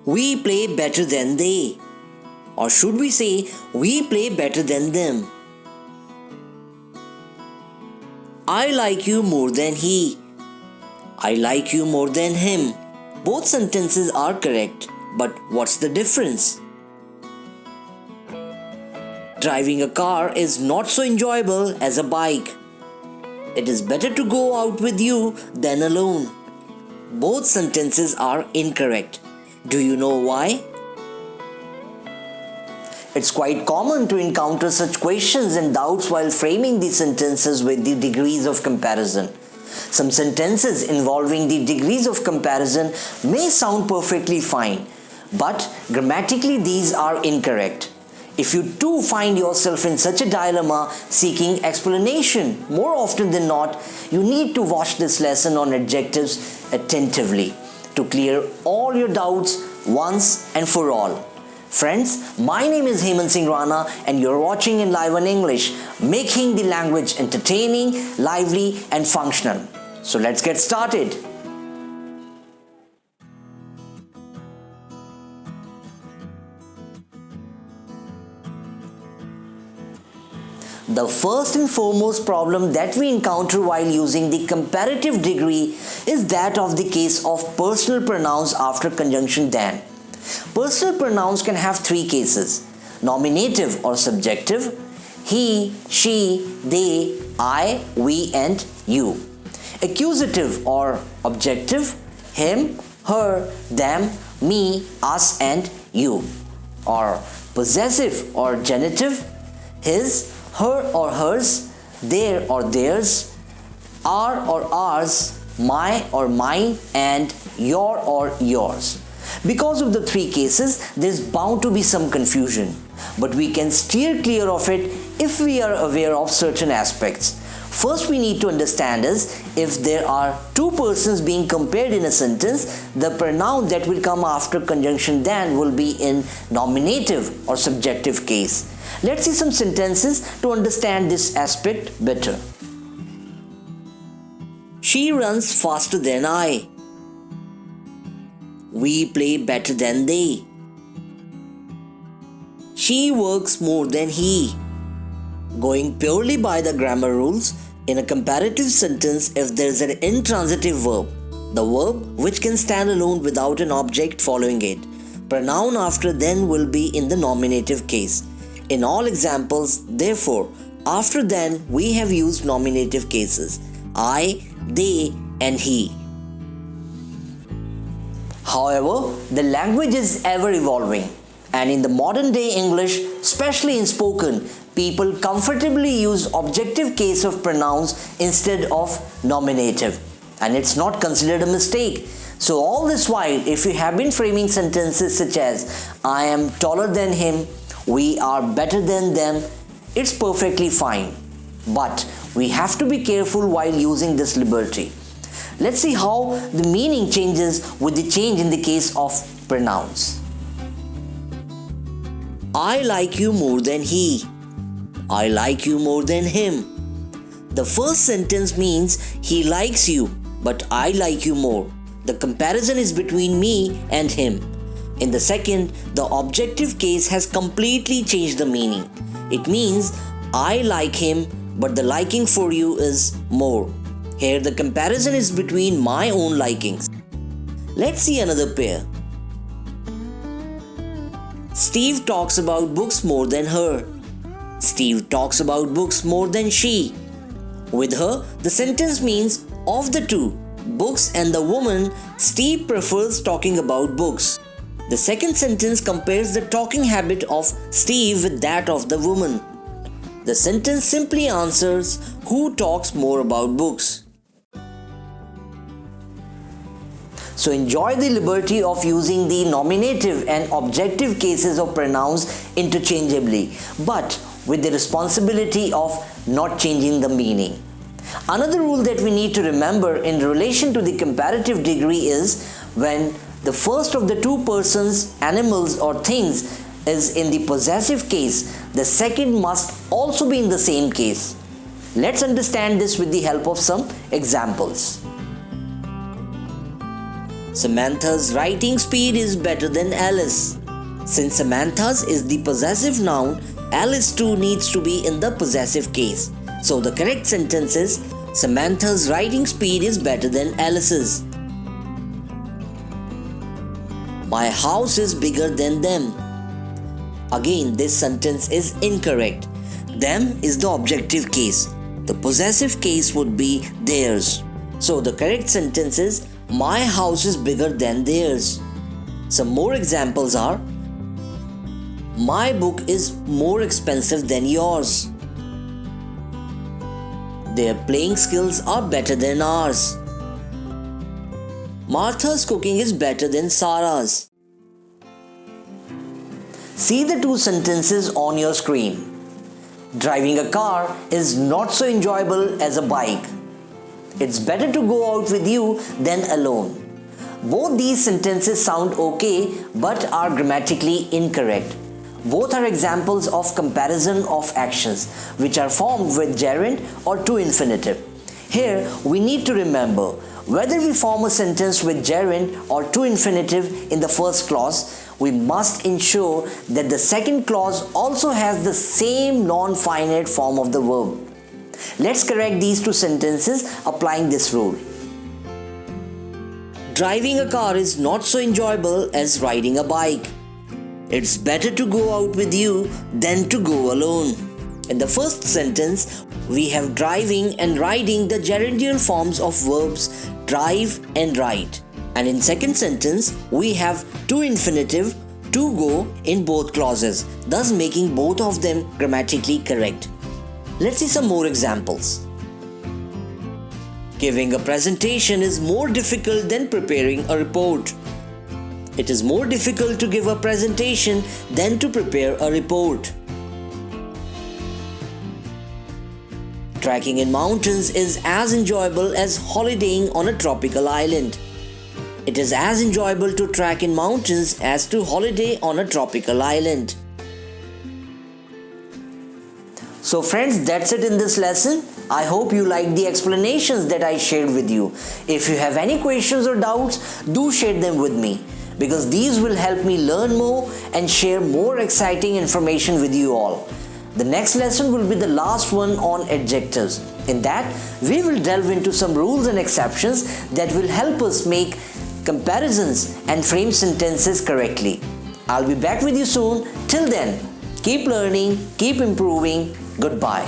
We play better than they. Or should we say, we play better than them? I like you more than he. I like you more than him. Both sentences are correct, but what's the difference? Driving a car is not so enjoyable as a bike. It is better to go out with you than alone. Both sentences are incorrect. Do you know why? It's quite common to encounter such questions and doubts while framing the sentences with the degrees of comparison. Some sentences involving the degrees of comparison may sound perfectly fine, but grammatically these are incorrect. If you too find yourself in such a dilemma seeking explanation more often than not, you need to watch this lesson on adjectives attentively to clear all your doubts once and for all. Friends, my name is Hemant Singh Rana and you're watching in Live on English, making the language entertaining, lively and functional. So let's get started. The first and foremost problem that we encounter while using the comparative degree is that of the case of personal pronouns after conjunction than. Personal pronouns can have three cases: nominative or subjective, he, she, they, I, we and you. Accusative or objective, him, her, them, me, us and you. Or possessive or genitive, his, her or hers, their or theirs, our or ours, my or mine and your or yours. Because of the three cases, there is bound to be some confusion, but we can steer clear of it if we are aware of certain aspects. First, we need to understand is, if there are two persons being compared in a sentence, the pronoun that will come after conjunction than will be in nominative or subjective case. Let's see some sentences to understand this aspect better. She runs faster than I. We play better than they. She works more than he. Going purely by the grammar rules, in a comparative sentence, if there is an intransitive verb, the verb which can stand alone without an object following it, pronoun after then will be in the nominative case. In all examples, therefore, after then we have used nominative cases: I, they and he. However, the language is ever evolving, and in the modern day English, especially in spoken, people comfortably use objective case of pronouns instead of nominative, and it's not considered a mistake. So all this while, if you have been framing sentences such as I am taller than him, we are better than them, it's perfectly fine. But we have to be careful while using this liberty. Let's see how the meaning changes with the change in the case of pronouns. I like you more than he. I like you more than him. The first sentence means he likes you, but I like you more. The comparison is between me and him. In the second, the objective case has completely changed the meaning. It means I like him, but the liking for you is more. Here the comparison is between my own likings. Let's see another pair. Steve talks about books more than her. Steve talks about books more than she. With her, the sentence means of the two, books and the woman, Steve prefers talking about books. The second sentence compares the talking habit of Steve with that of the woman. The sentence simply answers who talks more about books. So enjoy the liberty of using the nominative and objective cases of pronouns interchangeably, but with the responsibility of not changing the meaning. Another rule that we need to remember in relation to the comparative degree is when the first of the two persons, animals or things is in the possessive case, the second must also be in the same case. Let's understand this with the help of some examples. Samantha's writing speed is better than Alice. Since Samantha's is the possessive noun, Alice too needs to be in the possessive case. So the correct sentence is Samantha's writing speed is better than Alice's. My house is bigger than them. Again, this sentence is incorrect. Them is the objective case. The possessive case would be theirs. So the correct sentence is my house is bigger than theirs. Some more examples are my book is more expensive than yours. Their playing skills are better than ours. Martha's cooking is better than Sarah's. See the two sentences on your screen. Driving a car is not so enjoyable as a bike. It's better to go out with you than alone. Both these sentences sound okay but are grammatically incorrect. Both are examples of comparison of actions which are formed with gerund or to infinitive. Here we need to remember whether we form a sentence with gerund or to infinitive in the first clause, we must ensure that the second clause also has the same non-finite form of the verb. Let's correct these two sentences applying this rule. Driving a car is not so enjoyable as riding a bike. It's better to go out with you than to go alone. In the first sentence, we have driving and riding the gerundial forms of verbs drive and ride. And in second sentence, we have to infinitive to go in both clauses, thus making both of them grammatically correct. Let's see some more examples. Giving a presentation is more difficult than preparing a report. It is more difficult to give a presentation than to prepare a report. Trekking in mountains is as enjoyable as holidaying on a tropical island. It is as enjoyable to trek in mountains as to holiday on a tropical island. So friends, that's it in this lesson. I hope you liked the explanations that I shared with you. If you have any questions or doubts, do share them with me, because these will help me learn more and share more exciting information with you all. The next lesson will be the last one on adjectives. In that, we will delve into some rules and exceptions that will help us make comparisons and frame sentences correctly. I'll be back with you soon. Till then, keep learning, keep improving. Goodbye.